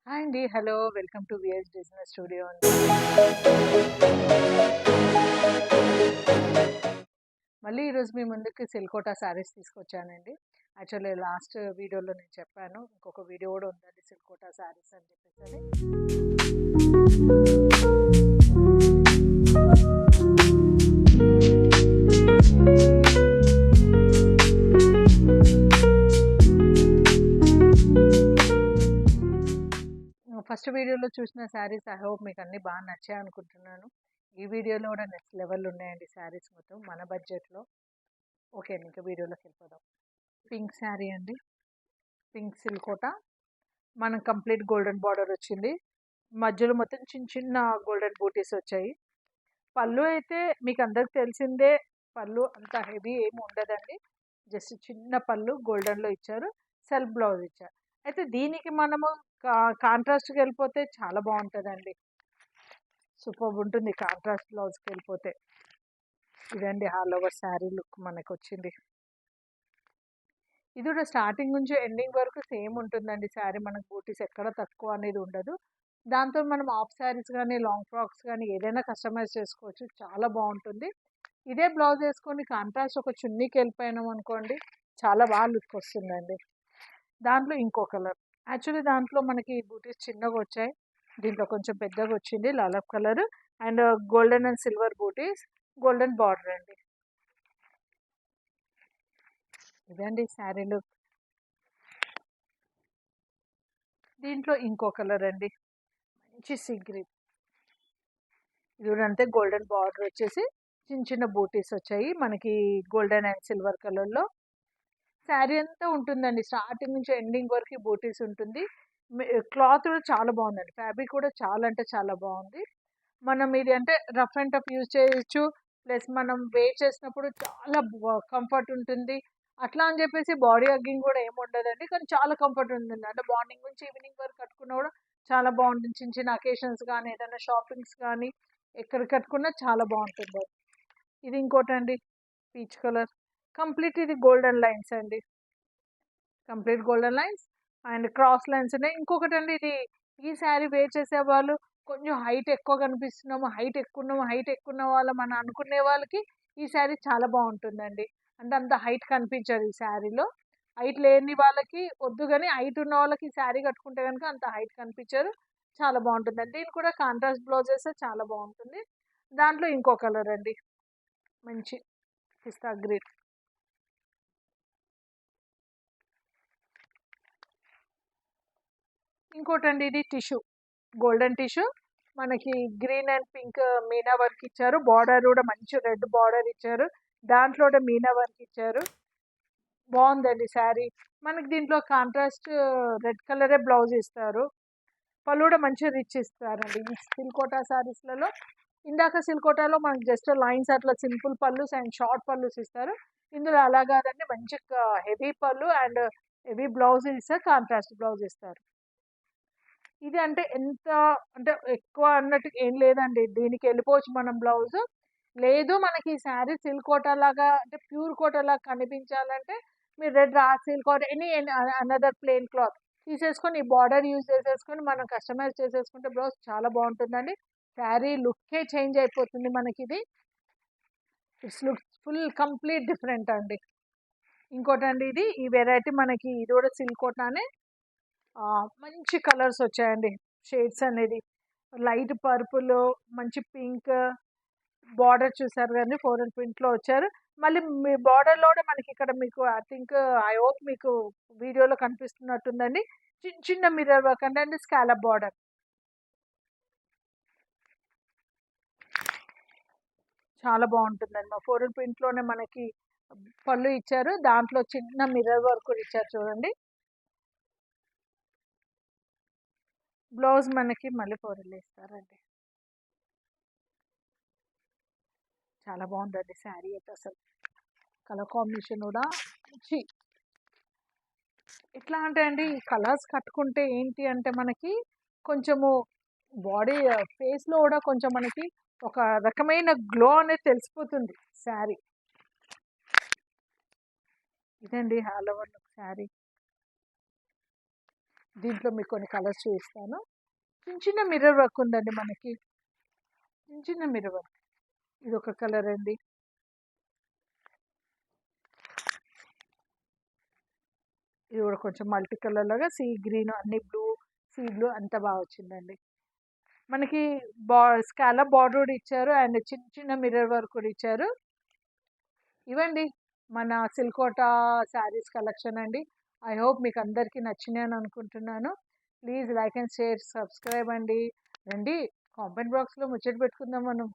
Hi అండి. Hello. Welcome to VS business studio అండి. మళ్ళీ ఈరోజు మీ ముందుకి సిల్కోటా శారీస్ తీసుకొచ్చానండి. యాక్చువల్లీ లాస్ట్ వీడియోలో నేను చెప్పాను. ఇంకొక వీడియో కూడా ఉందండి సిల్కోటా శారీస్ అని చెప్పేసని. ఫస్ట్ వీడియోలో చూసిన శారీస్ ఐ హోప్ మీకు అన్నీ బాగా నచ్చాయి అనుకుంటున్నాను. ఈ వీడియోలో కూడా నెక్స్ట్ లెవెల్ ఉన్నాయండి శారీస్ మొత్తం మన బడ్జెట్‌లో. ఓకే అండి. ఇంకా వీడియోలోకి వెళ్ళిపోదాం. పింక్ శారీ అండి. పింక్ సిల్కోటా. మనం కంప్లీట్ గోల్డెన్ బార్డర్ వచ్చింది. మధ్యలో మొత్తం చిన్న చిన్న గోల్డెన్ బూటీస్ వచ్చాయి. పళ్ళు అయితే మీకు అందరికి తెలిసిందే. పళ్ళు అంత హెవీ ఏమి ఉండదండి. జస్ట్ చిన్న పళ్ళు గోల్డెన్‌లో ఇచ్చారు. సెల్ఫ్ బ్లౌజ్ ఇచ్చారు. అయితే దీనికి మనము కాంట్రాస్ట్‌కి వెళ్ళిపోతే చాలా బాగుంటుందండి. సూపర్బ్ ఉంటుంది కాంట్రాస్ట్ బ్లౌజ్కి వెళ్ళిపోతే. ఇదండి ఆల్ ఓవర్ శారీ లుక్ మనకు వచ్చింది. ఇది కూడా స్టార్టింగ్ నుంచి ఎండింగ్ వరకు సేమ్ ఉంటుందండి శారీ. మనకు బూటీస్ ఎక్కడ తక్కువ అనేది ఉండదు. దాంతో మనం హాఫ్ శారీస్ కానీ లాంగ్ ఫ్రాక్స్ కానీ ఏదైనా కస్టమైజ్ చేసుకోవచ్చు. చాలా బాగుంటుంది. ఇదే బ్లౌజ్ వేసుకొని కాంట్రాస్ట్ ఒక చున్నీకి వెళ్ళిపోయినాం అనుకోండి, చాలా బాగా లుక్ వస్తుందండి. దాంట్లో ఇంకో కలర్. యాక్చువల్లీ దాంట్లో మనకి బూటీస్ చిన్నగా వచ్చాయి. దీంట్లో కొంచెం పెద్దగా వచ్చింది లాలప్ colour and golden and silver బూటీస్, గోల్డెన్ బార్డర్ అండి. ఇదండి శారీ లుక్. దీంట్లో ఇంకో కలర్ అండి. మంచి సీ గ్రీన్. ఇది కూడా అంతే గోల్డెన్ బార్డర్ వచ్చేసి చిన్న చిన్న బూటీస్ వచ్చాయి మనకి గోల్డెన్ అండ్ సిల్వర్ కలర్లో. శారీ అంతా ఉంటుందండి. స్టార్టింగ్ నుంచి ఎండింగ్ వరకు బూటీస్ ఉంటుంది. క్లాత్ కూడా చాలా బాగుందండి. ఫ్యాబ్రిక్ కూడా చాలా అంటే చాలా బాగుంది. మనం ఇది అంటే రఫ్ అండ్ టఫ్ యూజ్ చేయొచ్చు. ప్లస్ మనం వేర్ చేసినప్పుడు చాలా కంఫర్ట్ ఉంటుంది. అట్లా అని చెప్పేసి బాడీ హగ్గింగ్ కూడా ఏమి ఉండదండి. కానీ చాలా కంఫర్ట్ ఉంటుంది. అంటే మార్నింగ్ నుంచి ఈవినింగ్ వరకు కట్టుకున్నా కూడా చాలా బాగుంటుంది. చిన్న చిన్న అకేషన్స్ కానీ ఏదైనా షాపింగ్స్ కానీ ఎక్కడ కట్టుకున్నా చాలా బాగుంటుంది. ఇది ఇంకోటండి పీచ్ కలర్. కంప్లీట్ ఇది గోల్డెన్ లైన్స్ అండి. Complete golden lines and cross lines ఉన్నాయి. ఇంకొకటి అండి, ఇది ఈ శారీ వేర్ చేసే వాళ్ళు కొంచెం హైట్ ఎక్కువ కనిపిస్తున్నాము, హైట్ ఎక్కువ ఉన్న వాళ్ళం అని అనుకునే వాళ్ళకి ఈ శారీ చాలా బాగుంటుందండి. అంటే అంత హైట్ కనిపించదు ఈ శారీలో. హైట్ లేని వాళ్ళకి వద్దు, కానీ హైట్ ఉన్న వాళ్ళకి ఈ శారీ కట్టుకుంటే కనుక అంత హైట్ కనిపించరు. చాలా బాగుంటుందండి. దీనికి కూడా కాంట్రాస్ట్ బ్లౌజ్ వేస్తే చాలా బాగుంటుంది. దాంట్లో ఇంకో కలర్ అండి, మంచి పిస్తా గ్రీన్. ఇంకోటండి, ఇది టిష్యూ, గోల్డెన్ టిష్యూ. మనకి green and pink Meena work ఇచ్చారు. బార్డర్ కూడా మంచి రెడ్ బార్డర్ ఇచ్చారు. దాంట్లో కూడా మీనా వర్క్ ఇచ్చారు. బాగుందండి శారీ. మనకి దీంట్లో కాంట్రాస్ట్ రెడ్ కలరే బ్లౌజ్ ఇస్తారు. పళ్ళు కూడా మంచిగా రిచ్ ఇస్తారండి ఈ సిల్కోటా శారీస్లలో. ఇందాక సిల్కోటాలో మనకి జస్ట్ లైన్స్ అట్లా సింపుల్ పళ్ళు అండ్ షార్ట్ పళ్ళుస్ ఇస్తారు. ఇందులో అలా కాదండి, మంచి హెవీ పళ్ళు అండ్ హెవీ బ్లౌజ్ ఇస్తారు, కాంట్రాస్ట్ బ్లౌజ్ ఇస్తారు. ఇది అంటే ఎంత అంటే ఎక్కువ అన్నట్టు ఏం లేదండి. దీనికి వెళ్ళిపోవచ్చు మనం బ్లౌజ్. లేదు మనకి ఈ శారీ సిల్క్ కోటా లాగా అంటే ప్యూర్ కోటా లాగా కనిపించాలంటే మీరు రెడ్ రా సిల్క్ కోట ఎనీ అనదర్ ప్లెయిన్ క్లాత్ తీసేసుకొని ఈ బార్డర్ యూజ్ చేసేసుకొని మనం కస్టమైజ్ చేసేసుకుంటే బ్లౌజ్ చాలా బాగుంటుందండి. శారీ లుక్కే చేంజ్ అయిపోతుంది మనకి. ఇది it's look full complete different అండి. ఇంకోటండి, ఇది ఈ వెరైటీ మనకి ఇది కూడా సిల్క్ కోటానే. మంచి కలర్స్ వచ్చాయండి. షేడ్స్ అనేది లైట్ పర్పుల్, మంచి పింక్. బార్డర్ చూసారు కానీ ఫ్లోరల్ ప్రింట్లో వచ్చారు. మళ్ళీ మీ బార్డర్లో కూడా మనకి ఇక్కడ మీకు ఐ థింక్ ఐ హోప్ మీకు వీడియోలో కనిపిస్తున్నట్టుందండి. చిన్న చిన్న మిర్రర్ వర్క్ అంటే స్కాలప్ బార్డర్. చాలా బాగుంటుందండి. మా ఫ్లోరల్ ప్రింట్లోనే మనకి పళ్ళు ఇచ్చారు. దాంట్లో చిన్న మిర్రర్ వర్క్ కూడా ఇచ్చారు చూడండి. బ్లౌజ్ మనకి మళ్ళీ ఫ్లోరల్ ఇస్తారండి. చాలా బాగుందండి శారీ అయితే అసలు. కలర్ కాంబినేషన్ కూడా మంచి. ఎట్లా అంటే అండి, ఈ కలర్స్ కట్టుకుంటే ఏంటి అంటే మనకి కొంచెము బాడీ ఫేస్లో కూడా కొంచెం మనకి ఒక రకమైన గ్లో అనేది తెలిసిపోతుంది శారీ. ఇదండి ఆల్ ఓవర్ లుక్ శారీ. దీంట్లో మీకు కొన్ని కలర్స్ చూపిస్తాను. చిన్న చిన్న మిర్రర్ వర్క్ ఉందండి మనకి, చిన్న చిన్న మిర్రర్ వర్క్. ఇది ఒక కలర్ అండి. ఇది కూడా కొంచెం మల్టీ కలర్ లాగా సీ గ్రీన్, అన్ని బ్లూ, సీ బ్లూ అంతా బాగా వచ్చిందండి. మనకి స్కాలప్ బార్డర్ కూడా ఇచ్చారు అండ్ చిన్న చిన్న మిర్రర్ వర్క్ కూడా ఇచ్చారు. ఇవండి మన సిల్కోటా శారీస్ కలెక్షన్ అండి. ఐ హోప్ మీకు అందరికీ నచ్చినాయి అని అనుకుంటున్నాను. Please like and share, subscribe అండి. రండి కామెంట్ బాక్స్లో ముచ్చట పెట్టుకుందాం మనం.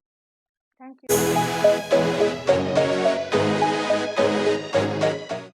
Thank you.